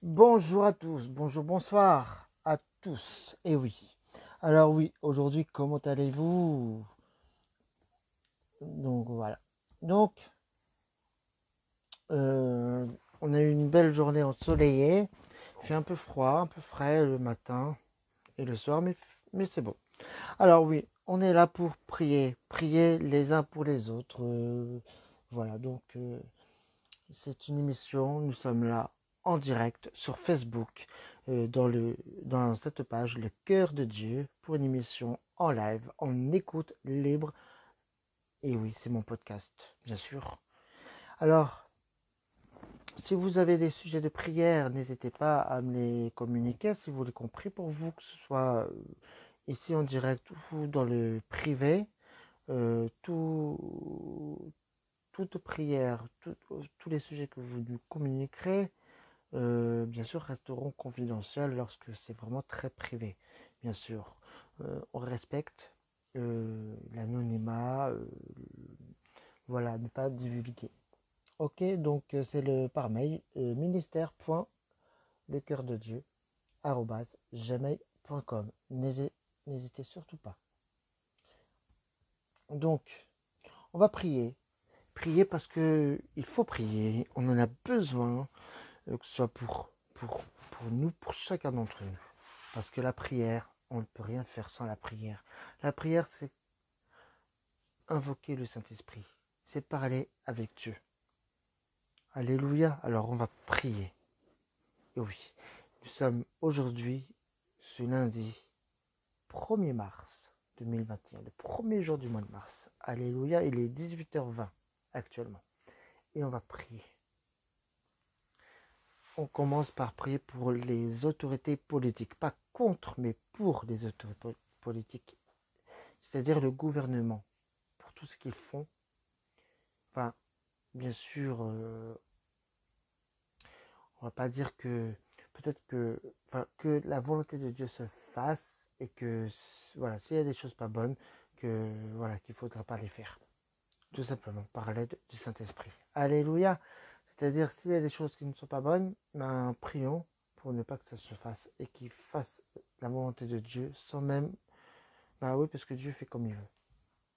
Bonjour à tous, bonjour, bonsoir à tous. Et oui. Alors oui, aujourd'hui, comment allez-vous? Donc voilà. Donc, euh, on a eu une belle journée ensoleillée. Il fait un peu froid, un peu frais le matin et le soir, mais c'est bon. Alors oui, on est là pour prier, prier les uns pour les autres. Voilà, donc c'est une émission, nous sommes là en direct sur Facebook, dans cette page Le Cœur de Dieu, pour une émission en live, en écoute libre. Et oui, c'est mon podcast, bien sûr. Alors, si vous avez des sujets de prière, n'hésitez pas à me les communiquer, si vous les compris pour vous, que ce soit ici en direct ou dans le privé. Toute prière, tous les sujets que vous nous communiquerez, bien sûr, resteront confidentiels lorsque c'est vraiment très privé. Bien sûr, on respecte l'anonymat, voilà, ne pas divulguer. Ok, donc c'est le par mail ministère.lecoeurdedieu@gmail.com. N'hésitez surtout pas. Donc, on va prier. Prier parce que il faut prier. On en a besoin, que ce soit pour nous, pour chacun d'entre nous. Parce que la prière, on ne peut rien faire sans la prière. La prière, c'est invoquer le Saint-Esprit. C'est parler avec Dieu. Alléluia. Alors on va prier. Et oui, nous sommes aujourd'hui, ce lundi 1er mars 2021, le premier jour du mois de mars. Alléluia, il est 18h20 actuellement. Et on va prier. On commence par prier pour les autorités politiques. Pas contre, mais pour les autorités politiques. C'est-à-dire le gouvernement. Pour tout ce qu'ils font. Enfin, bien sûr, on va pas dire que peut-être que la volonté de Dieu se fasse et que voilà, s'il y a des choses pas bonnes, que voilà, qu'il faudra pas les faire. Tout simplement par l'aide du Saint-Esprit. Alléluia. C'est-à-dire s'il y a des choses qui ne sont pas bonnes, ben prions pour ne pas que ça se fasse et qu'il fasse la volonté de Dieu sans même ben oui, parce que Dieu fait comme il veut.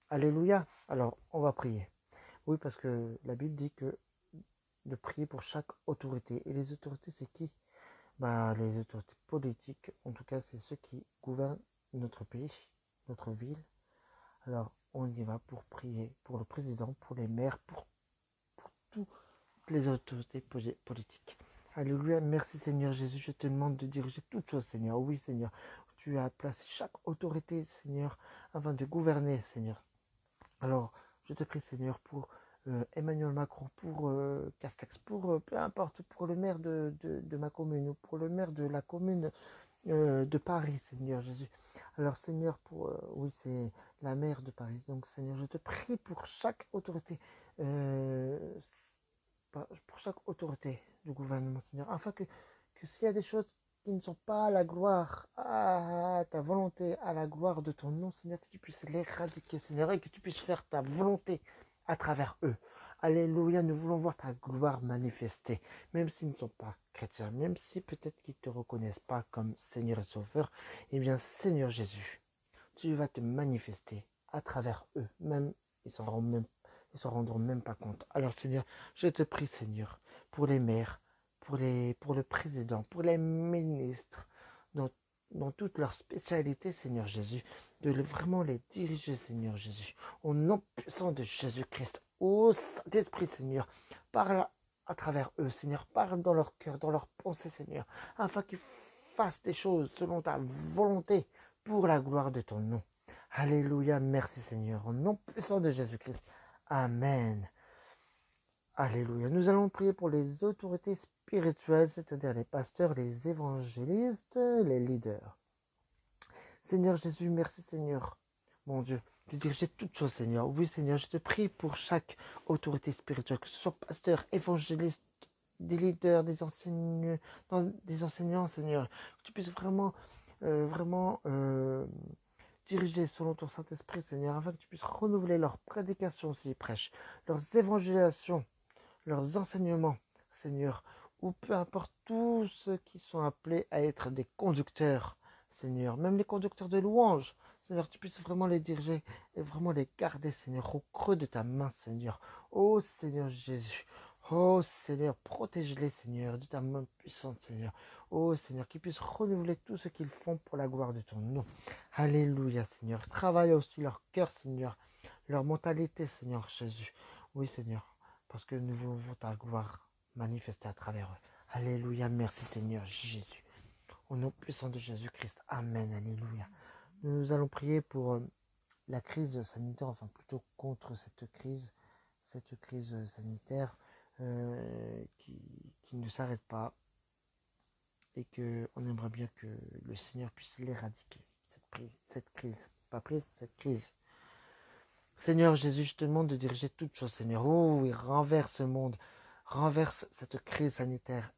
Alléluia. Alors, on va prier. Oui, parce que la Bible dit que de prier pour chaque autorité. Et les autorités, c'est qui? Bah, les autorités politiques, en tout cas, c'est ceux qui gouvernent notre pays, notre ville. Alors, on y va pour prier pour le président, pour les maires, pour toutes les autorités politiques. Alléluia, merci Seigneur Jésus, je te demande de diriger toutes choses, Seigneur. Oui, Seigneur, tu as placé chaque autorité, Seigneur, afin de gouverner, Seigneur. Alors, je te prie, Seigneur, pour Emmanuel Macron, pour Castex, pour peu importe, pour le maire de ma commune, ou pour le maire de la commune de Paris, Seigneur Jésus. Alors, Seigneur, oui, c'est la maire de Paris. Donc, Seigneur, je te prie pour chaque autorité, euh, pour chaque autorité du gouvernement, Seigneur, afin que s'il y a des choses qui ne sont pas à la gloire, à ta volonté, à la gloire de ton nom, Seigneur, que tu puisses l'éradiquer, Seigneur, et que tu puisses faire ta volonté à travers eux. Alléluia, nous voulons voir ta gloire manifestée, même s'ils ne sont pas chrétiens, même si peut-être qu'ils ne te reconnaissent pas comme Seigneur et Sauveur. Eh bien, Seigneur Jésus, tu vas te manifester à travers eux, même ils s'en rendront même pas compte. Alors Seigneur, je te prie Seigneur, pour les maires, pour le président, pour les ministres, dans, dans toutes leurs spécialités, Seigneur Jésus, vraiment les diriger, Seigneur Jésus, au nom puissant de Jésus-Christ. Ô Saint-Esprit, Seigneur, parle à travers eux, Seigneur, parle dans leur cœur, dans leurs pensées, Seigneur, afin qu'ils fassent des choses selon ta volonté, pour la gloire de ton nom. Alléluia, merci Seigneur, au nom puissant de Jésus-Christ. Amen. Alléluia. Nous allons prier pour les autorités spirituelles, c'est-à-dire les pasteurs, les évangélistes, les leaders. Seigneur Jésus, merci Seigneur, mon Dieu, de diriger toutes choses, Seigneur. Oui, Seigneur, je te prie pour chaque autorité spirituelle, que ce soit pasteur, évangéliste, des leaders, des enseignants, Seigneur, que tu puisses vraiment diriger selon ton Saint-Esprit, Seigneur, afin que tu puisses renouveler leurs prédications s'ils prêchent, leurs évangélisations, leurs enseignements, Seigneur, ou peu importe tous ceux qui sont appelés à être des conducteurs, Seigneur, même les conducteurs de louanges, Seigneur, tu puisses vraiment les diriger et vraiment les garder, Seigneur, au creux de ta main, Seigneur. Oh Seigneur Jésus, oh Seigneur, protège-les, Seigneur, de ta main puissante, Seigneur. Oh Seigneur, qu'ils puissent renouveler tout ce qu'ils font pour la gloire de ton nom. Alléluia, Seigneur. Travaille aussi leur cœur, Seigneur, leur mentalité, Seigneur Jésus. Oui, Seigneur, parce que nous voulons ta gloire manifester à travers eux. Alléluia, merci Seigneur Jésus. Au nom puissant de Jésus-Christ. Amen, alléluia. Nous allons prier pour la crise sanitaire, enfin plutôt contre cette crise sanitaire qui ne s'arrête pas et qu'on aimerait bien que le Seigneur puisse l'éradiquer, cette crise. Seigneur Jésus, je te demande de diriger toutes choses, Seigneur. Oh, oui, renverse ce monde, renverse cette crise sanitaire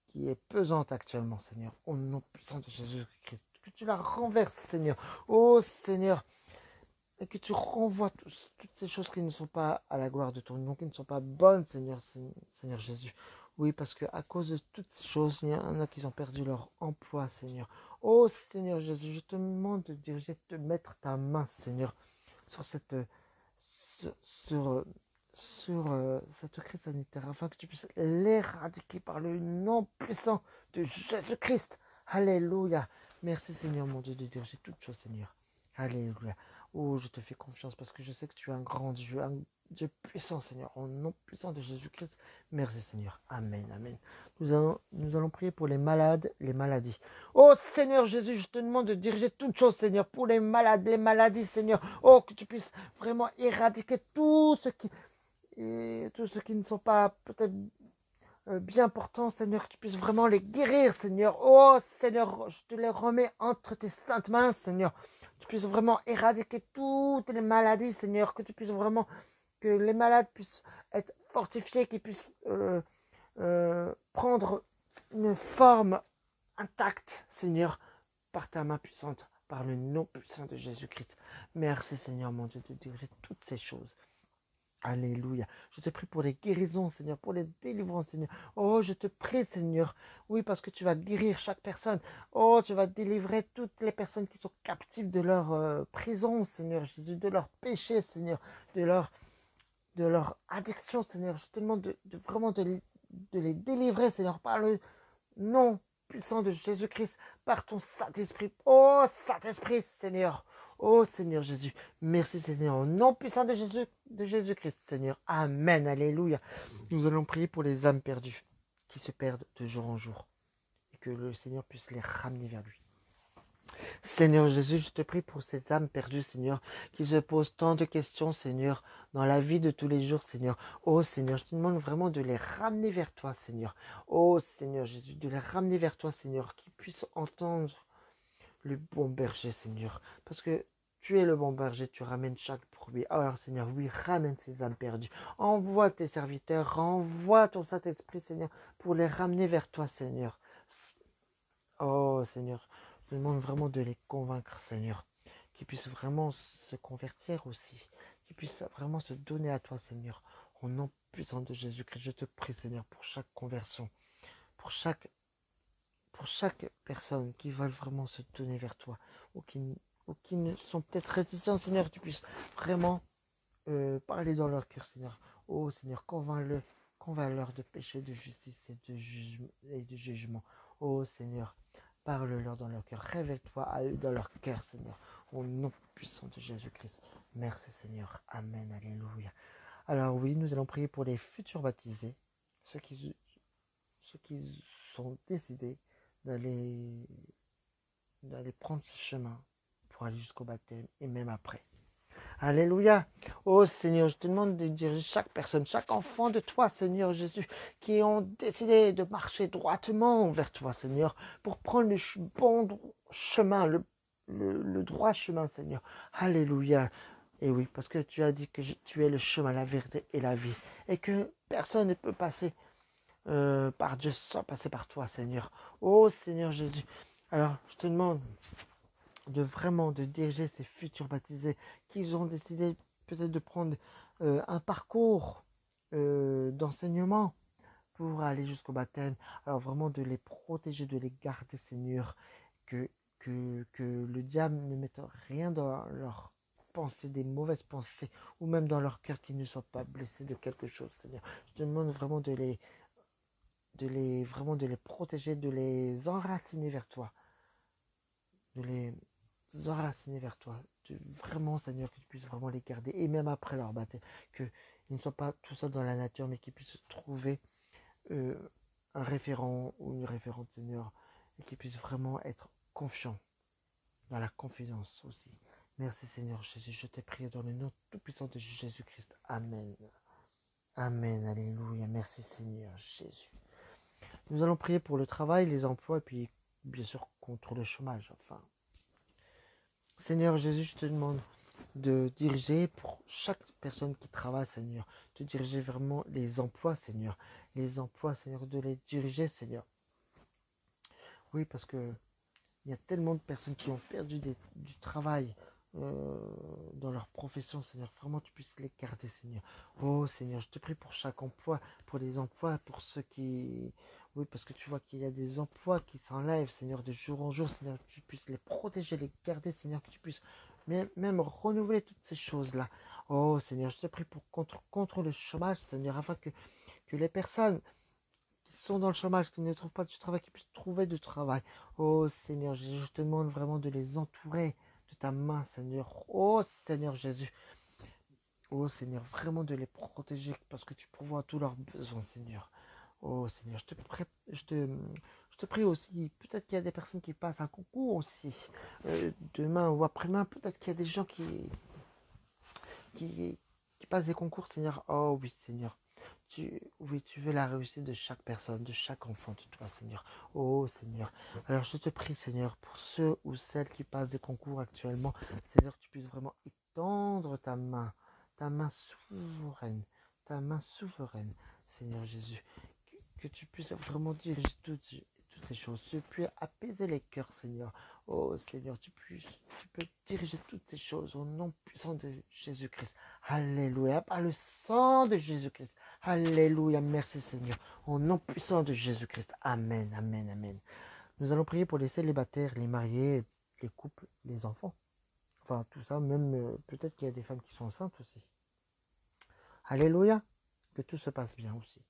qui est pesante actuellement, Seigneur. Au nom puissant de Jésus-Christ, que tu la renverses, Seigneur. Oh, Seigneur, et que tu renvoies toutes ces choses qui ne sont pas à la gloire de ton nom, qui ne sont pas bonnes, Seigneur Jésus. Oui, parce qu'à cause de toutes ces choses, il y en a qui ont perdu leur emploi, Seigneur. Oh, Seigneur Jésus, je te demande de diriger, de mettre ta main, Seigneur, sur sur, cette crise sanitaire, afin que tu puisses l'éradiquer par le nom puissant de Jésus-Christ. Alléluia. Merci Seigneur mon Dieu de diriger toutes choses, Seigneur. Alléluia. Oh, je te fais confiance parce que je sais que tu es un grand Dieu, un Dieu puissant, Seigneur. Au nom puissant de Jésus-Christ. Merci, Seigneur. Amen, amen. Nous allons prier pour les malades, les maladies. Oh, Seigneur Jésus, je te demande de diriger toutes choses, Seigneur, pour les malades, les maladies, Seigneur. Oh, que tu puisses vraiment éradiquer tout ce qui ne sont pas peut-être bien portants, Seigneur, que tu puisses vraiment les guérir, Seigneur. Oh, Seigneur, je te les remets entre tes saintes mains, Seigneur. Tu puisses vraiment éradiquer toutes les maladies, Seigneur, que tu puisses vraiment, que les malades puissent être fortifiés, qu'ils puissent prendre une forme intacte, Seigneur, par ta main puissante, par le nom puissant de Jésus-Christ. Merci, Seigneur, mon Dieu, de diriger toutes ces choses. Alléluia. Je te prie pour les guérisons, Seigneur, pour les délivrances, Seigneur. Oh, je te prie, Seigneur. Oui, parce que tu vas guérir chaque personne. Oh, tu vas délivrer toutes les personnes qui sont captives de leur prison, Seigneur Jésus, de leur péché, Seigneur, de leur addiction, Seigneur. Je te demande vraiment de les délivrer, Seigneur, par le nom puissant de Jésus-Christ, par ton Saint-Esprit. Oh, Saint-Esprit, Seigneur. Oh, Seigneur Jésus. Merci, Seigneur. Au nom puissant de Jésus-Christ, Seigneur. Amen. Alléluia. Nous allons prier pour les âmes perdues qui se perdent de jour en jour et que le Seigneur puisse les ramener vers lui. Seigneur Jésus, je te prie pour ces âmes perdues, Seigneur, qui se posent tant de questions, Seigneur, dans la vie de tous les jours, Seigneur. Oh, Seigneur, je te demande vraiment de les ramener vers toi, Seigneur. Oh, Seigneur Jésus, de les ramener vers toi, Seigneur, qu'ils puissent entendre le bon berger, Seigneur. Parce que tu es le bon berger, tu ramènes chaque brebis. Alors, Seigneur, oui, ramène ces âmes perdues. Envoie tes serviteurs, envoie ton Saint-Esprit, Seigneur, pour les ramener vers toi, Seigneur. Oh, Seigneur, je te demande vraiment de les convaincre, Seigneur, qu'ils puissent vraiment se convertir aussi, qu'ils puissent vraiment se donner à toi, Seigneur. Au nom puissant de Jésus-Christ, je te prie, Seigneur, pour chaque conversion, pour chaque personne qui veulent vraiment se donner vers toi, ou qui ne sont peut-être réticents, Seigneur, que tu puisses vraiment parler dans leur cœur, Seigneur. Oh, Seigneur, convainc-leur de péché, de justice et de jugement. Oh, Seigneur, parle-leur dans leur cœur. Révèle-toi à eux dans leur cœur, Seigneur. Au nom puissant de Jésus-Christ. Merci, Seigneur. Amen. Alléluia. Alors oui, nous allons prier pour les futurs baptisés, ceux qui sont décidés d'aller prendre ce chemin pour aller jusqu'au baptême et même après. Alléluia. Oh Seigneur, je te demande de diriger chaque personne, chaque enfant de toi, Seigneur Jésus, qui ont décidé de marcher droitement vers toi, Seigneur, pour prendre le bon chemin, le droit chemin, Seigneur. Alléluia. Et oui, parce que tu as dit que tu es le chemin, la vérité et la vie, et que personne ne peut passer par Dieu sans passer par toi, Seigneur. Oh Seigneur Jésus. Alors, je te demande de diriger ces futurs baptisés qui ont décidé peut-être de prendre un parcours d'enseignement pour aller jusqu'au baptême. Alors vraiment de les protéger, de les garder, Seigneur, que le diable ne mette rien dans leur pensée, des mauvaises pensées, ou même dans leur cœur, qu'ils ne soient pas blessés de quelque chose, Seigneur. Je te demande vraiment vraiment de les protéger, de les enraciner vers toi, de les enraciner vers toi, vraiment, Seigneur, que tu puisses vraiment les garder, et même après leur baptême, qu'ils ne soient pas tout seuls dans la nature, mais qu'ils puissent trouver euh, un référent ou une référente, Seigneur, et qu'ils puissent vraiment être confiants, dans la confidence aussi. Merci, Seigneur Jésus, je t'ai prié dans le nom tout-puissant de Jésus-Christ. Amen. Amen, alléluia. Merci, Seigneur Jésus. Nous allons prier pour le travail, les emplois, et puis, bien sûr, contre le chômage, enfin. Seigneur Jésus, je te demande de diriger pour chaque personne qui travaille, Seigneur, de diriger vraiment les emplois, Seigneur. Les emplois, Seigneur, de les diriger, Seigneur. Oui, parce que il y a tellement de personnes qui ont perdu du travail dans leur profession, Seigneur. Vraiment, tu puisses les garder, Seigneur. Oh, Seigneur, je te prie pour chaque emploi, pour les emplois, pour ceux qui... Oui, parce que tu vois qu'il y a des emplois qui s'enlèvent, Seigneur, de jour en jour, Seigneur, que tu puisses les protéger, les garder, Seigneur, que tu puisses même renouveler toutes ces choses-là. Oh, Seigneur, je te prie pour contre le chômage, Seigneur, afin que les personnes qui sont dans le chômage, qui ne trouvent pas du travail, qui puissent trouver du travail. Oh Seigneur Jésus, je te demande vraiment de les entourer de ta main, Seigneur. Oh Seigneur Jésus. Oh Seigneur, vraiment de les protéger parce que tu pourvois tous leurs besoins, Seigneur. Oh Seigneur, je te prie aussi, peut-être qu'il y a des personnes qui passent un concours aussi, demain ou après-demain, peut-être qu'il y a des gens qui, qui passent des concours, Seigneur. Oh oui, Seigneur. Oui, tu veux la réussite de chaque personne, de chaque enfant de toi, Seigneur. Oh, Seigneur. Alors, je te prie, Seigneur, pour ceux ou celles qui passent des concours actuellement, Seigneur, que tu puisses vraiment étendre ta ta main souveraine, Seigneur Jésus. Que tu puisses vraiment diriger toutes ces choses. Tu peux apaiser les cœurs, Seigneur. Oh, Seigneur, tu peux diriger toutes ces choses au nom puissant de Jésus-Christ. Alléluia. Par le sang de Jésus-Christ. Alléluia. Merci, Seigneur. Au nom puissant de Jésus-Christ. Amen, amen, amen. Nous allons prier pour les célibataires, les mariés, les couples, les enfants. Enfin, tout ça, même peut-être qu'il y a des femmes qui sont enceintes aussi. Alléluia. Que tout se passe bien aussi.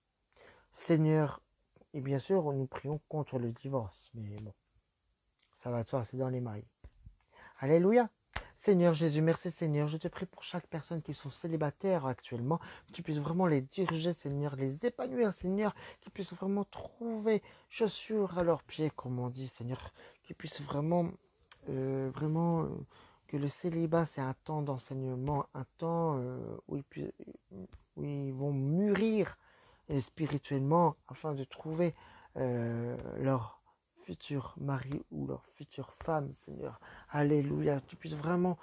Seigneur, et bien sûr, nous prions contre le divorce. Mais bon, ça va de soi, c'est dans les mariés. Alléluia. Seigneur Jésus, merci Seigneur. Je te prie pour chaque personne qui sont célibataires actuellement, que tu puisses vraiment les diriger, Seigneur, les épanouir, Seigneur, qu'ils puissent vraiment trouver chaussures à leurs pieds, comme on dit, Seigneur, qu'ils puissent vraiment, que le célibat, c'est un temps d'enseignement, un temps où ils vont mûrir spirituellement afin de trouver leur futur mari ou leur future femme, Seigneur. Alléluia. Que tu puisses vraiment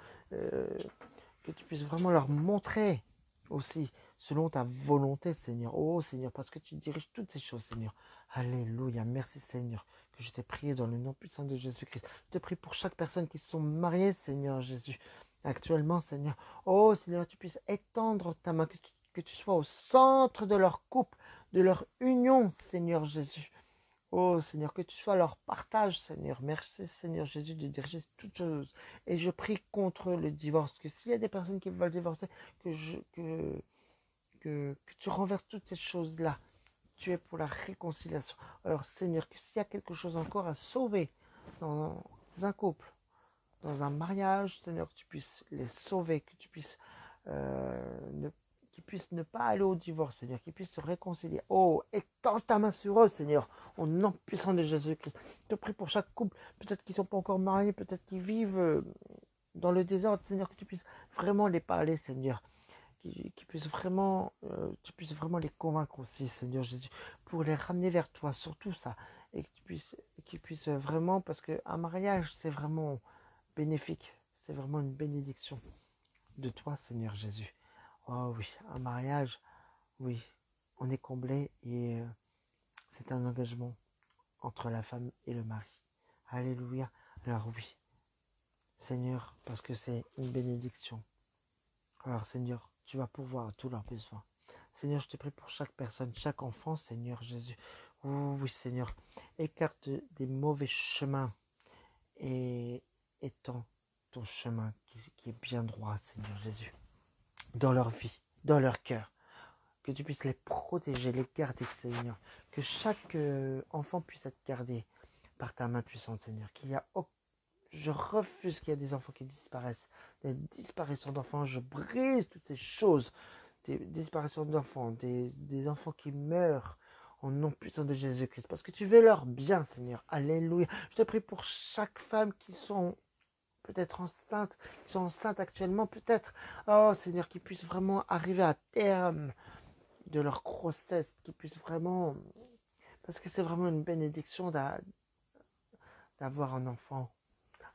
leur montrer aussi selon ta volonté, Seigneur. Oh, Seigneur, parce que tu diriges toutes ces choses, Seigneur. Alléluia. Merci, Seigneur, que je t'ai prié dans le nom puissant de Jésus-Christ. Je te prie pour chaque personne qui sont mariées, Seigneur Jésus. Actuellement, Seigneur. Oh, Seigneur, tu puisses étendre ta main, que tu sois au centre de leur couple, de leur union, Seigneur Jésus. Oh Seigneur, que tu sois leur partage, Seigneur. Merci, Seigneur Jésus, de diriger toutes choses. Et je prie contre le divorce, que s'il y a des personnes qui veulent divorcer, que tu renverses toutes ces choses-là. Tu es pour la réconciliation. Alors Seigneur, que s'il y a quelque chose encore à sauver dans un couple, dans un mariage, Seigneur, que tu puisses les sauver, que tu puisses qu'ils puissent ne pas aller au divorce, Seigneur, qu'ils puissent se réconcilier. Oh, étends ta main sur eux, Seigneur, au nom puissant de Jésus-Christ. Je te prie pour chaque couple, peut-être qu'ils ne sont pas encore mariés, peut-être qu'ils vivent dans le désordre, Seigneur, que tu puisses vraiment les parler, Seigneur. Qu'ils puissent vraiment, tu puisses vraiment les convaincre aussi, Seigneur Jésus, pour les ramener vers toi, surtout ça. Et qu'ils puissent vraiment, parce qu'un mariage, c'est vraiment bénéfique, c'est vraiment une bénédiction de toi, Seigneur Jésus. Oh oui, un mariage, oui, on est comblé et c'est un engagement entre la femme et le mari. Alléluia. Alors oui, Seigneur, parce que c'est une bénédiction. Alors Seigneur, tu vas pourvoir à tous leurs besoins. Seigneur, je te prie pour chaque personne, chaque enfant, Seigneur Jésus. Oui, Seigneur, écarte des mauvais chemins et étends ton chemin qui est bien droit, Seigneur Jésus, dans leur vie, dans leur cœur. Que tu puisses les protéger, les garder, Seigneur. Que chaque enfant puisse être gardé par ta main puissante, Seigneur. Je refuse qu'il y ait des enfants qui disparaissent. Des disparitions d'enfants, je brise toutes ces choses. Des disparitions d'enfants, des enfants qui meurent au nom puissant de Jésus-Christ. Parce que tu veux leur bien, Seigneur. Alléluia. Je te prie pour chaque femme qui sont peut-être enceintes, qui sont enceintes actuellement, peut-être. Oh, Seigneur, qu'ils puissent vraiment arriver à terme de leur grossesse, qu'ils puissent vraiment... Parce que c'est vraiment une bénédiction d'avoir un enfant.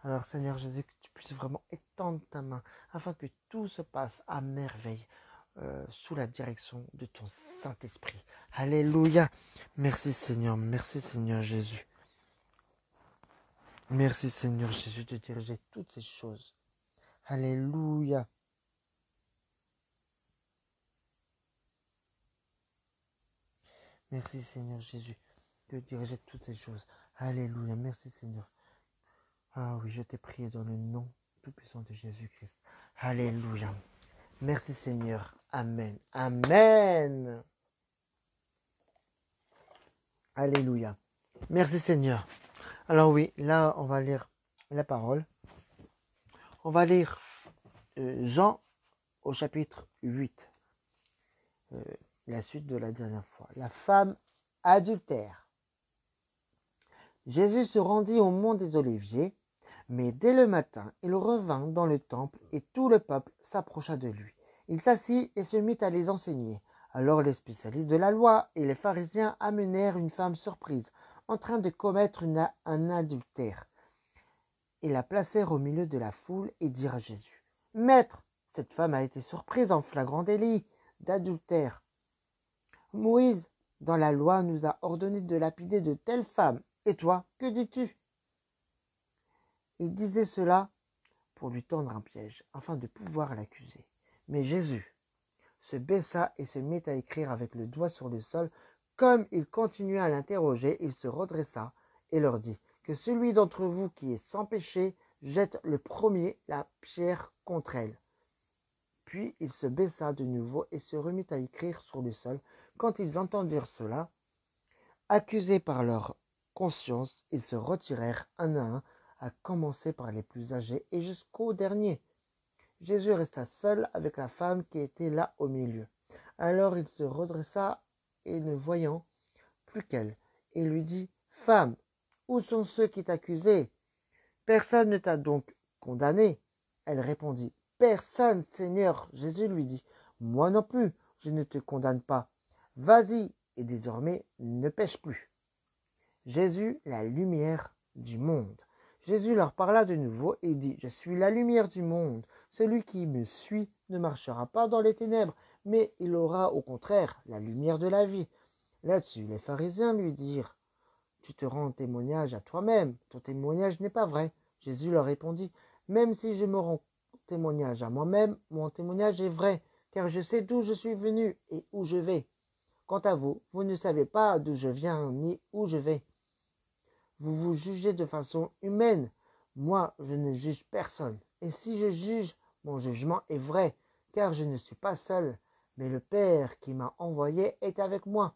Alors, Seigneur Jésus, que tu puisses vraiment étendre ta main afin que tout se passe à merveille sous la direction de ton Saint-Esprit. Alléluia. Merci Seigneur Jésus. Merci Seigneur Jésus de diriger toutes ces choses. Alléluia. Merci Seigneur Jésus de diriger toutes ces choses. Alléluia. Merci Seigneur. Ah oui, je t'ai prié dans le nom tout-puissant de Jésus-Christ. Alléluia. Merci Seigneur. Amen. Amen. Alléluia. Merci Seigneur. Alors oui, là on va lire la parole. On va lire Jean au chapitre 8. La suite de la dernière fois. La femme adultère. Jésus se rendit au mont des Oliviers, mais dès le matin, il revint dans le temple et tout le peuple s'approcha de lui. Il s'assit et se mit à les enseigner. Alors les spécialistes de la loi et les pharisiens amenèrent une femme surprise, en train de commettre un adultère. Ils la placèrent au milieu de la foule et dirent à Jésus, « Maître, cette femme a été surprise en flagrant délit d'adultère. Moïse, dans la loi, nous a ordonné de lapider de telles femmes. Et toi, que dis-tu » Il disait cela pour lui tendre un piège, afin de pouvoir l'accuser. Mais Jésus se baissa et se mit à écrire avec le doigt sur le sol. Comme il continuait à l'interroger, il se redressa et leur dit, « Que celui d'entre vous qui est sans péché jette le premier la pierre contre elle. » Puis il se baissa de nouveau et se remit à écrire sur le sol. Quand ils entendirent cela, accusés par leur conscience, ils se retirèrent un à un, à commencer par les plus âgés et jusqu'au dernier. Jésus resta seul avec la femme qui était là au milieu. Alors il se redressa et ne voyant plus qu'elle, et lui dit, « Femme, où sont ceux qui t'accusaient? Personne ne t'a donc condamné ?» Elle répondit, « Personne, Seigneur. » Jésus lui dit, « Moi non plus, je ne te condamne pas. Vas-y, et désormais ne pêche plus. » Jésus, la lumière du monde. Jésus leur parla de nouveau et dit, « Je suis la lumière du monde. Celui qui me suit ne marchera pas dans les ténèbres, mais il aura au contraire la lumière de la vie. » Là-dessus, les pharisiens lui dirent, « Tu te rends témoignage à toi-même, ton témoignage n'est pas vrai. » Jésus leur répondit, « Même si je me rends témoignage à moi-même, mon témoignage est vrai, car je sais d'où je suis venu et où je vais. Quant à vous, vous ne savez pas d'où je viens ni où je vais. Vous vous jugez de façon humaine. Moi, je ne juge personne. Et si je juge, mon jugement est vrai, car je ne suis pas seul, mais le Père qui m'a envoyé est avec moi.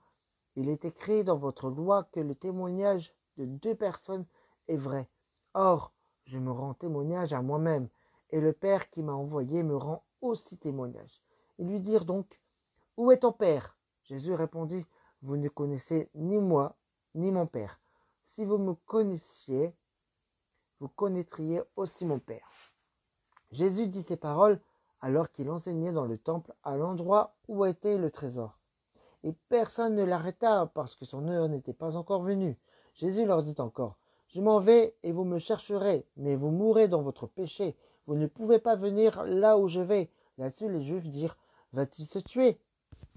Il est écrit dans votre loi que le témoignage de 2 personnes est vrai. Or, je me rends témoignage à moi-même, et le Père qui m'a envoyé me rend aussi témoignage. » Ils lui dirent donc, « Où est ton Père ?» Jésus répondit, « Vous ne connaissez ni moi, ni mon Père. Si vous me connaissiez, vous connaîtriez aussi mon Père. » Jésus dit ces paroles alors qu'il enseignait dans le temple à l'endroit où était le trésor. Et personne ne l'arrêta parce que son heure n'était pas encore venue. Jésus leur dit encore, « Je m'en vais et vous me chercherez, mais vous mourrez dans votre péché. Vous ne pouvez pas venir là où je vais. » Là-dessus, les Juifs dirent, « Va-t-il se tuer ?»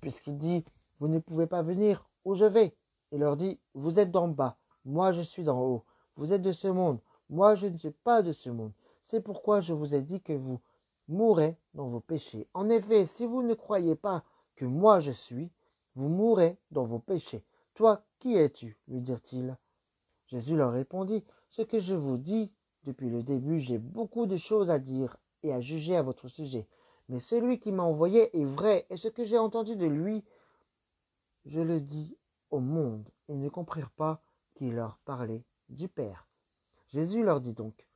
Puisqu'il dit, « Vous ne pouvez pas venir où je vais. » Il leur dit, « Vous êtes d'en bas, moi je suis d'en haut. Vous êtes de ce monde, moi je ne suis pas de ce monde. C'est pourquoi je vous ai dit que vous mourrez dans vos péchés. En effet, si vous ne croyez pas que moi je suis, vous mourrez dans vos péchés. Toi, qui es-tu? Lui dirent-ils. Jésus leur répondit, ce que je vous dis depuis le début, j'ai beaucoup de choses à dire et à juger à votre sujet. Mais celui qui m'a envoyé est vrai, et ce que j'ai entendu de lui, je le dis au monde. Ils ne comprirent pas qu'il leur parlait du Père. Jésus leur dit donc,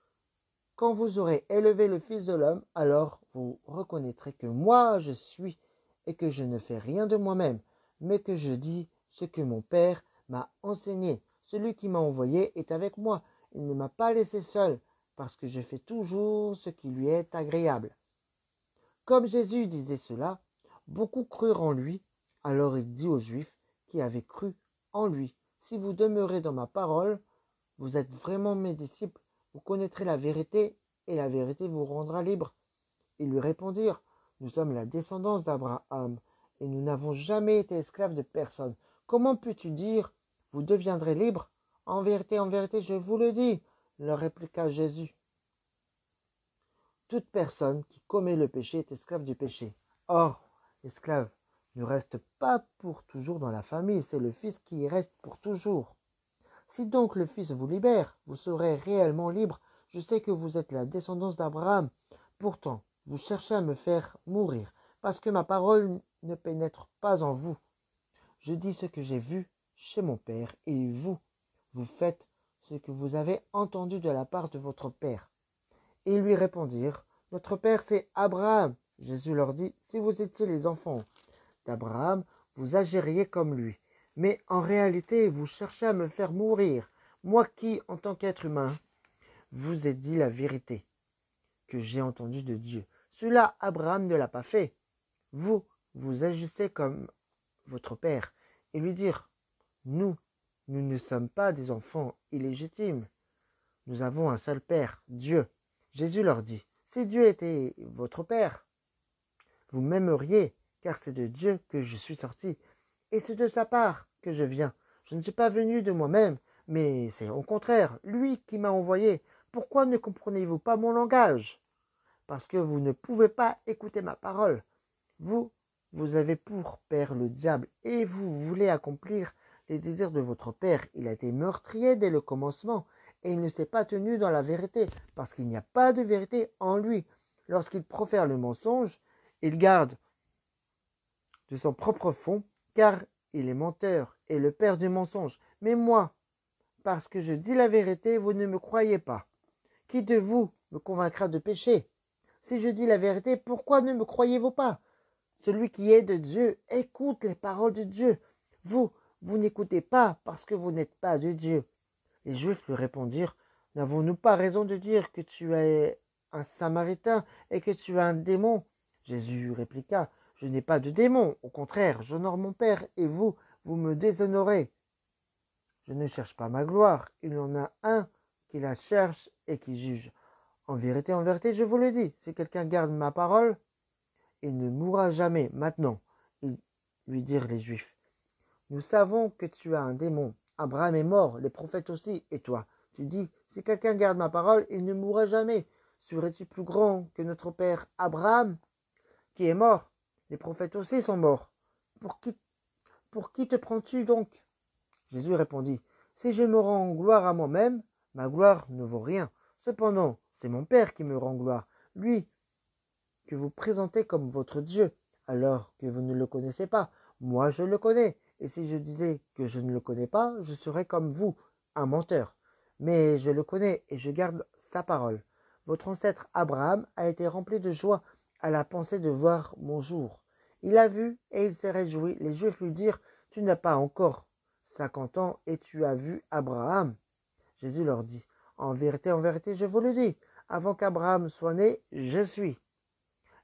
quand vous aurez élevé le Fils de l'homme, alors vous reconnaîtrez que moi je suis, et que je ne fais rien de moi-même, mais que je dis ce que mon Père m'a enseigné. Celui qui m'a envoyé est avec moi. Il ne m'a pas laissé seul, parce que je fais toujours ce qui lui est agréable. Comme Jésus disait cela, beaucoup crurent en lui. Alors il dit aux Juifs qui avaient cru en lui, si vous demeurez dans ma parole, vous êtes vraiment mes disciples, vous connaîtrez la vérité, et la vérité vous rendra libre. Ils lui répondirent, nous sommes la descendance d'Abraham, et nous n'avons jamais été esclaves de personne. Comment peux-tu dire, vous deviendrez libres? En vérité, je vous le dis, leur répliqua Jésus. Toute personne qui commet le péché est esclave du péché. Or, l'esclave ne reste pas pour toujours dans la famille, c'est le Fils qui y reste pour toujours. Si donc le Fils vous libère, vous serez réellement libre. Je sais que vous êtes la descendance d'Abraham. Pourtant, vous cherchez à me faire mourir, parce que ma parole ne pénètre pas en vous. Je dis ce que j'ai vu chez mon Père, et vous, vous faites ce que vous avez entendu de la part de votre Père. Et ils lui répondirent, notre Père c'est Abraham. Jésus leur dit, si vous étiez les enfants d'Abraham, vous agiriez comme lui. Mais en réalité, vous cherchez à me faire mourir, moi qui, en tant qu'être humain, vous ai dit la vérité que j'ai entendue de Dieu. Cela, Abraham ne l'a pas fait. Vous, vous agissez comme votre père. Et lui dire, nous ne sommes pas des enfants illégitimes. Nous avons un seul Père, Dieu. Jésus leur dit, si Dieu était votre Père, vous m'aimeriez, car c'est de Dieu que je suis sorti, et c'est de sa part que je viens. Je ne suis pas venu de moi-même, mais c'est au contraire lui qui m'a envoyé. Pourquoi ne comprenez-vous pas mon langage? Parce que vous ne pouvez pas écouter ma parole. Vous avez pour père le diable, et vous voulez accomplir les désirs de votre père. Il a été meurtrier dès le commencement, et il ne s'est pas tenu dans la vérité, parce qu'il n'y a pas de vérité en lui. Lorsqu'il profère le mensonge, il garde de son propre fond, car il est menteur et le père du mensonge. Mais moi, parce que je dis la vérité, vous ne me croyez pas. Qui de vous me convaincra de péché? Si je dis la vérité, pourquoi ne me croyez-vous pas? Celui qui est de Dieu écoute les paroles de Dieu. Vous n'écoutez pas parce que vous n'êtes pas de Dieu. Les Juifs lui répondirent, n'avons-nous pas raison de dire que tu es un Samaritain et que tu es un démon? Jésus répliqua, je n'ai pas de démon, au contraire, j'honore mon Père, et vous me déshonorez. Je ne cherche pas ma gloire, il y en a un qui la cherche et qui juge. En vérité, je vous le dis, si quelqu'un garde ma parole, il ne mourra jamais. Maintenant, ils lui dirent les Juifs, nous savons que tu as un démon. Abraham est mort, les prophètes aussi, et toi, tu dis, si quelqu'un garde ma parole, il ne mourra jamais. Serais-tu plus grand que notre père Abraham, qui est mort? Les prophètes aussi sont morts. Pour qui te prends-tu donc? Jésus répondit, si je me rends gloire à moi-même, ma gloire ne vaut rien. Cependant, c'est mon Père qui me rend gloire, lui que vous présentez comme votre Dieu, alors que vous ne le connaissez pas. Moi, je le connais, et si je disais que je ne le connais pas, je serais comme vous, un menteur. Mais je le connais, et je garde sa parole. Votre ancêtre Abraham a été rempli de joie à la pensée de voir mon jour. Il a vu, et il s'est réjoui. Les Juifs lui dirent, tu n'as pas encore 50 ans, et tu as vu Abraham. Jésus leur dit, en vérité, je vous le dis, avant qu'Abraham soit né, je suis.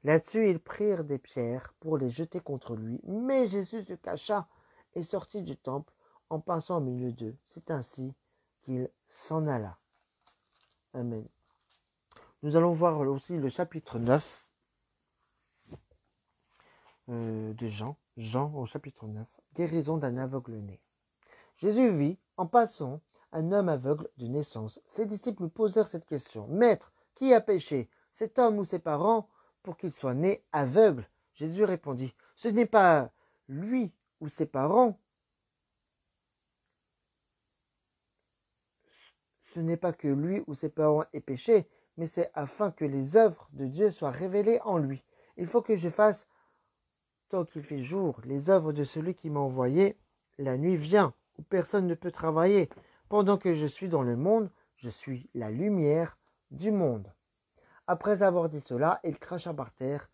Là-dessus, ils prirent des pierres pour les jeter contre lui, mais Jésus se cacha et sortit du temple en passant au milieu d'eux. C'est ainsi qu'il s'en alla. Amen. Nous allons voir aussi le chapitre 9 de Jean. Jean au chapitre 9, guérison d'un aveugle-né. Jésus vit, en passant, un homme aveugle de naissance. Ses disciples lui posèrent cette question. Maître, qui a péché, cet homme ou ses parents, pour qu'il soit né aveugle? Jésus répondit, Ce n'est pas lui ou ses parents. Ce n'est pas que lui ou ses parents aient péché, mais c'est afin que les œuvres de Dieu soient révélées en lui. Il faut que je fasse, tant qu'il fait jour, les œuvres de celui qui m'a envoyé. La nuit vient, où personne ne peut travailler. Pendant que je suis dans le monde, je suis la lumière du monde. Après avoir dit cela, il cracha par terre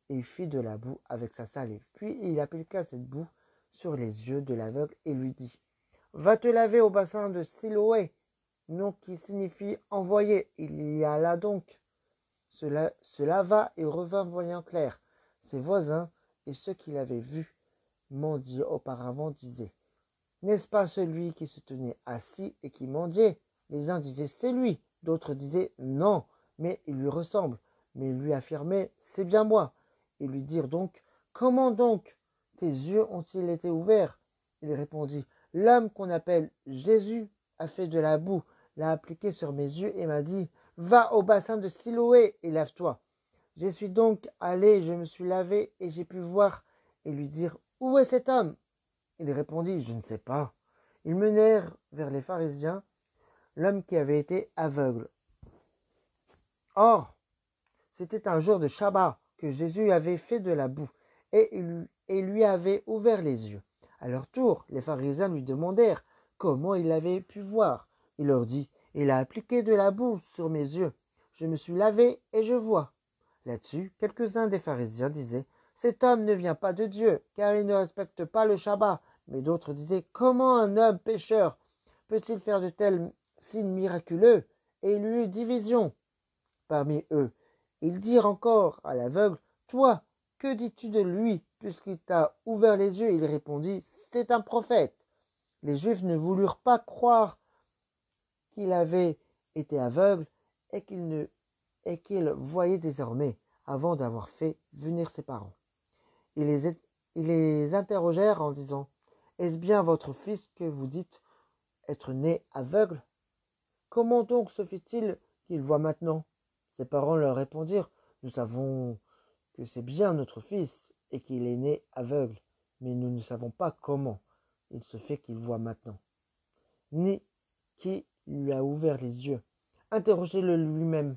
et fit de la boue avec sa salive. Puis il appliqua cette boue sur les yeux de l'aveugle et lui dit: Va te laver au bassin de Siloé, nom qui signifie envoyé. Il y alla donc, se lava et revint voyant clair. Ses voisins et ceux qui l'avaient vu mendier auparavant disaient: N'est-ce pas celui qui se tenait assis et qui mendiait? Les uns disaient: C'est lui. D'autres disaient: Non, mais il lui ressemble. Mais il lui affirmait: C'est bien moi. Ils lui dirent donc: Comment donc tes yeux ont-ils été ouverts? Il répondit: L'homme qu'on appelle Jésus a fait de la boue, l'a appliqué sur mes yeux et m'a dit: Va au bassin de Siloé et lave-toi. J'y suis donc allé, je me suis lavé et j'ai pu voir. Et lui dire: Où est cet homme? Il répondit: Je ne sais pas. Ils menèrent vers les pharisiens l'homme qui avait été aveugle. Or, c'était un jour de Shabbat que Jésus avait fait de la boue et lui avait ouvert les yeux. À leur tour, les pharisiens lui demandèrent comment il avait pu voir. Il leur dit: Il a appliqué de la boue sur mes yeux. Je me suis lavé et je vois. Là-dessus, quelques-uns des pharisiens disaient: Cet homme ne vient pas de Dieu, car il ne respecte pas le Shabbat. Mais d'autres disaient: Comment un homme pécheur peut-il faire de tels signes miraculeux? Et il y eut division parmi eux. Ils dirent encore à l'aveugle: Toi, que dis-tu de lui, puisqu'il t'a ouvert les yeux? Il répondit: C'est un prophète. Les Juifs ne voulurent pas croire qu'il avait été aveugle et qu'il voyait désormais, avant d'avoir fait venir ses parents. Ils les interrogèrent en disant: Est-ce bien votre fils que vous dites être né aveugle? Comment donc se fait-il qu'il voit maintenant? Ses parents leur répondirent: Nous savons que c'est bien notre fils et qu'il est né aveugle, mais nous ne savons pas comment il se fait qu'il voit maintenant, ni qui lui a ouvert les yeux. Interrogez-le lui-même.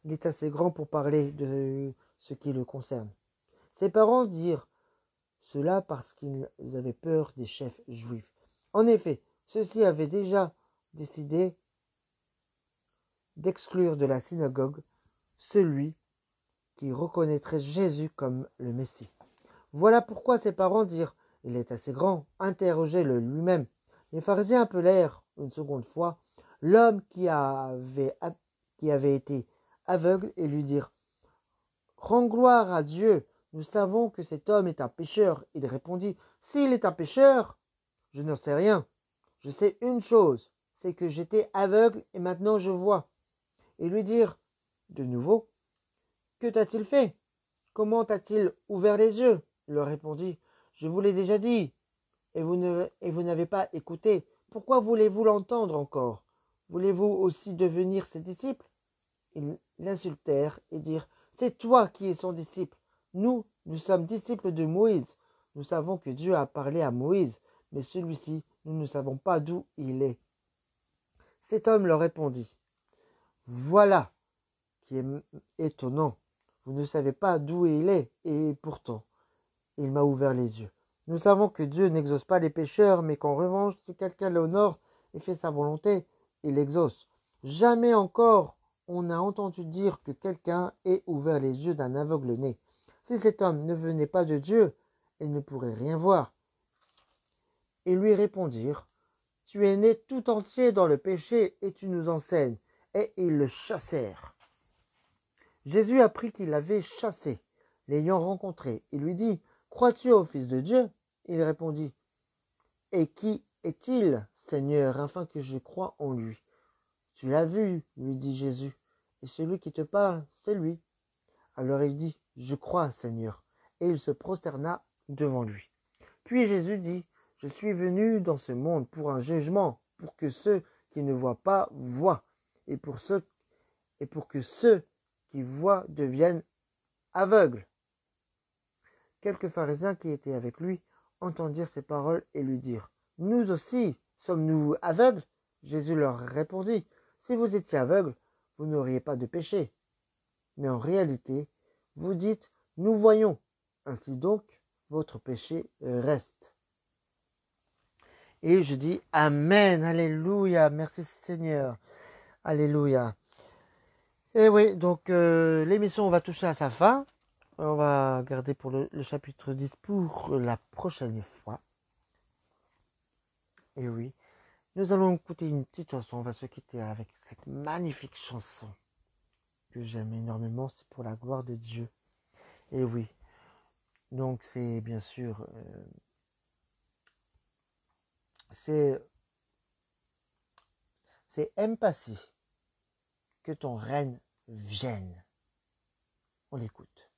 Il est assez grand pour parler de ce qui le concerne. Ses parents dirent cela parce qu'ils avaient peur des chefs juifs. En effet, ceux-ci avaient déjà décidé d'exclure de la synagogue celui qui reconnaîtrait Jésus comme le Messie. Voilà pourquoi ses parents dirent: Il est assez grand, interrogez-le lui-même. Les pharisiens appelèrent une seconde fois l'homme qui avait été aveugle et lui dirent: Rends gloire à Dieu, nous savons que cet homme est un pécheur. Il répondit: S'il est un pécheur, je n'en sais rien. Je sais une chose, c'est que j'étais aveugle et maintenant je vois. Et lui dirent de nouveau: Que t'a-t-il fait? Comment t'a-t-il ouvert les yeux? Il leur répondit: Je vous l'ai déjà dit, et vous n'avez pas écouté. Pourquoi voulez-vous l'entendre encore? Voulez-vous aussi devenir ses disciples? Ils l'insultèrent et dirent: C'est toi qui es son disciple. Nous sommes disciples de Moïse. Nous savons que Dieu a parlé à Moïse, mais celui-ci, nous ne savons pas d'où il est. Cet homme leur répondit: Voilà qui est étonnant. Vous ne savez pas d'où il est, et pourtant, il m'a ouvert les yeux. Nous savons que Dieu n'exauce pas les pécheurs, mais qu'en revanche, si quelqu'un l'honore et fait sa volonté, il l'exauce. Jamais encore on n'a entendu dire que quelqu'un ait ouvert les yeux d'un aveugle-né. Si cet homme ne venait pas de Dieu, il ne pourrait rien voir. Ils lui répondirent: Tu es né tout entier dans le péché et tu nous enseignes. Et ils le chassèrent. Jésus apprit qu'il l'avait chassé. L'ayant rencontré, il lui dit: Crois-tu au Fils de Dieu? Il répondit: Et qui est-il, Seigneur, afin que je croie en lui? Tu l'as vu, lui dit Jésus, et celui qui te parle, c'est lui. Alors il dit: Je crois, Seigneur. Et il se prosterna devant lui. Puis Jésus dit: Je suis venu dans ce monde pour un jugement, pour que ceux qui ne voient pas voient, et pour que ceux qui voient deviennent aveugles. Quelques pharisiens qui étaient avec lui entendirent ces paroles et lui dirent: Nous aussi, sommes-nous aveugles? Jésus leur répondit: Si vous étiez aveugles, vous n'auriez pas de péché. Mais en réalité, vous dites: Nous voyons. Ainsi donc, votre péché reste. Et je dis Amen, Alléluia, merci Seigneur, Alléluia. Et oui, donc l'émission va toucher à sa fin. On va garder pour le chapitre 10 pour la prochaine fois. Et oui, nous allons écouter une petite chanson. On va se quitter avec cette magnifique chanson que j'aime énormément. C'est pour la gloire de Dieu. Et oui, donc c'est bien sûr... c'est Empathy. Que ton règne vienne. On l'écoute.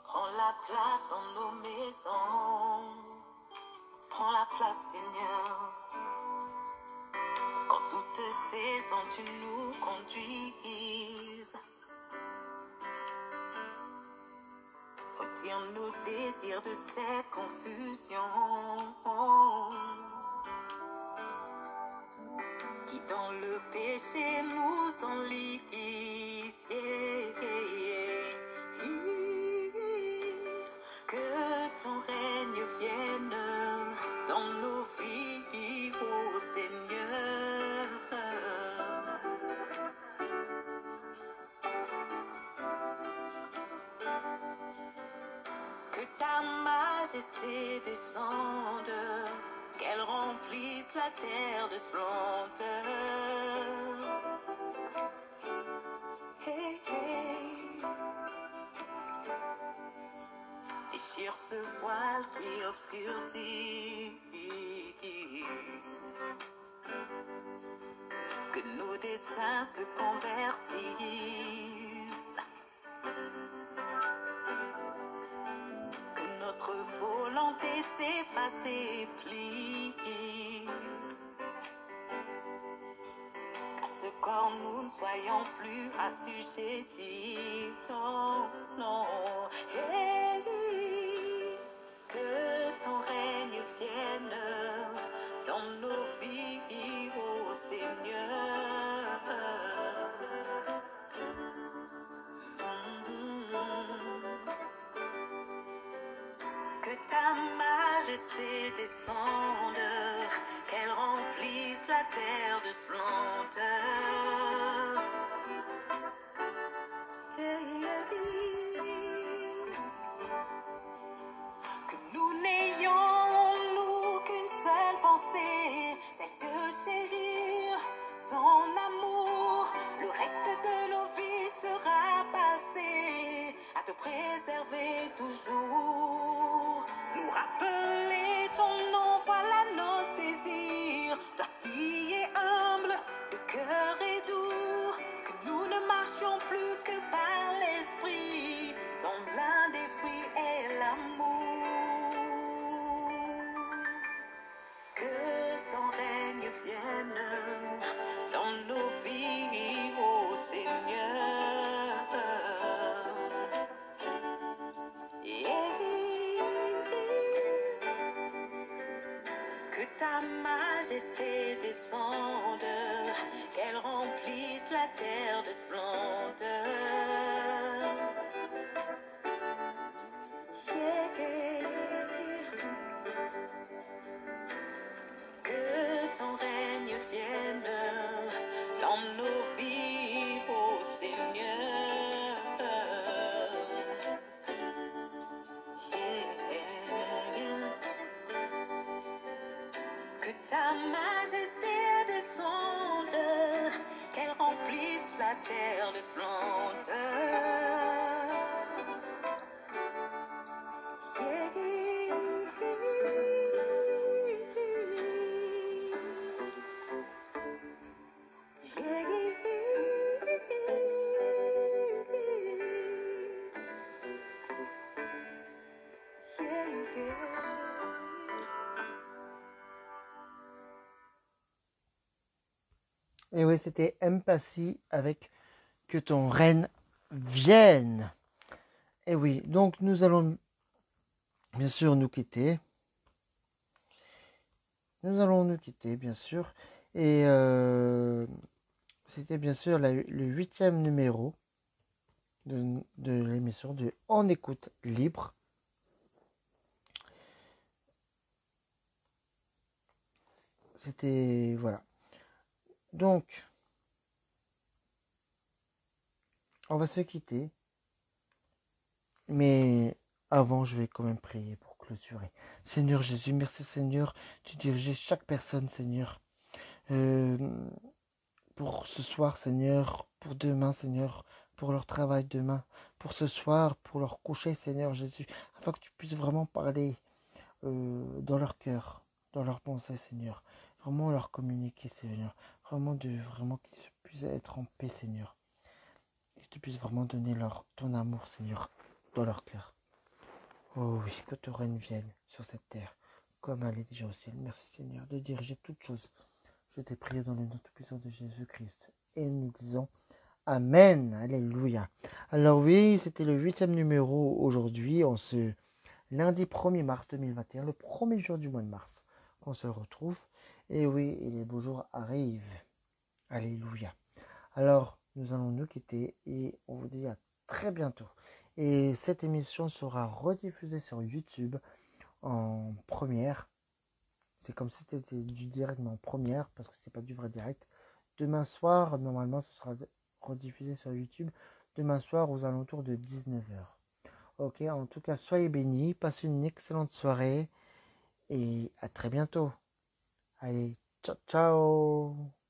Prends la place dans nos maisons. Prends la place, Seigneur. Quand toutes saisons tu nous conduises. Retire nos désirs de cette confusion qui dans le péché nous enlise. Que ton règne vienne dans nos vies, ô Seigneur. Que ta majesté descende, qu'elle remplisse la terre de splendeur. Hey, hey. Déchire ce voile qui obscurcit. Que nos desseins se convertissent. Que notre volonté s'efface et plie. Qu'à ce corps nous ne soyons plus assujettis. Non, non. Hey, que ton règne vienne dans nos vies, ô Seigneur. Que ta majesté descende, qu'elle remplisse la terre de splendeur. Que nous n'ayons, nous, qu'une seule pensée, celle de chérir ton amour. Le reste de nos vies sera passé à te préserver toujours. Nous rappeler ton nom, voilà notre désir. Toi qui es humble de cœur Et oui, c'était Empathy avec Que ton reine vienne. Et oui, donc nous allons bien sûr nous quitter. Nous allons nous quitter, bien sûr. Et c'était bien sûr le 8e numéro de l'émission de En écoute libre. C'était... Voilà. Donc, on va se quitter. Mais avant, je vais quand même prier pour clôturer. Seigneur Jésus, merci Seigneur de diriger chaque personne, Seigneur. Euh, pour ce soir, Seigneur, pour demain, Seigneur, pour leur travail demain, pour ce soir, pour leur coucher, Seigneur Jésus, afin que tu puisses vraiment parler dans leur cœur, dans leur pensée, Seigneur. Vraiment leur communiquer, Seigneur. Vraiment qu'ils puissent être en paix, Seigneur. Et que tu puisses vraiment donner ton amour, Seigneur, dans leur cœur. Oh oui, que ton règne vienne sur cette terre, comme elle est déjà au ciel. Merci, Seigneur, de diriger toutes choses. Je t'ai prié dans le nom tout-puissant de Jésus-Christ. Et nous disons Amen. Alléluia. Alors oui, c'était le 8e numéro aujourd'hui, en ce lundi 1er mars 2021, le premier jour du mois de mars, qu'on se retrouve. Et oui, et les beaux jours arrivent. Alléluia. Alors, nous allons nous quitter et on vous dit à très bientôt. Et cette émission sera rediffusée sur YouTube en première. C'est comme si c'était du direct, mais en première, parce que c'est pas du vrai direct. Demain soir, normalement, ce sera rediffusé sur YouTube. Demain soir, aux alentours de 19h. Ok, en tout cas, soyez bénis, passez une excellente soirée et à très bientôt. Allez, ciao, ciao!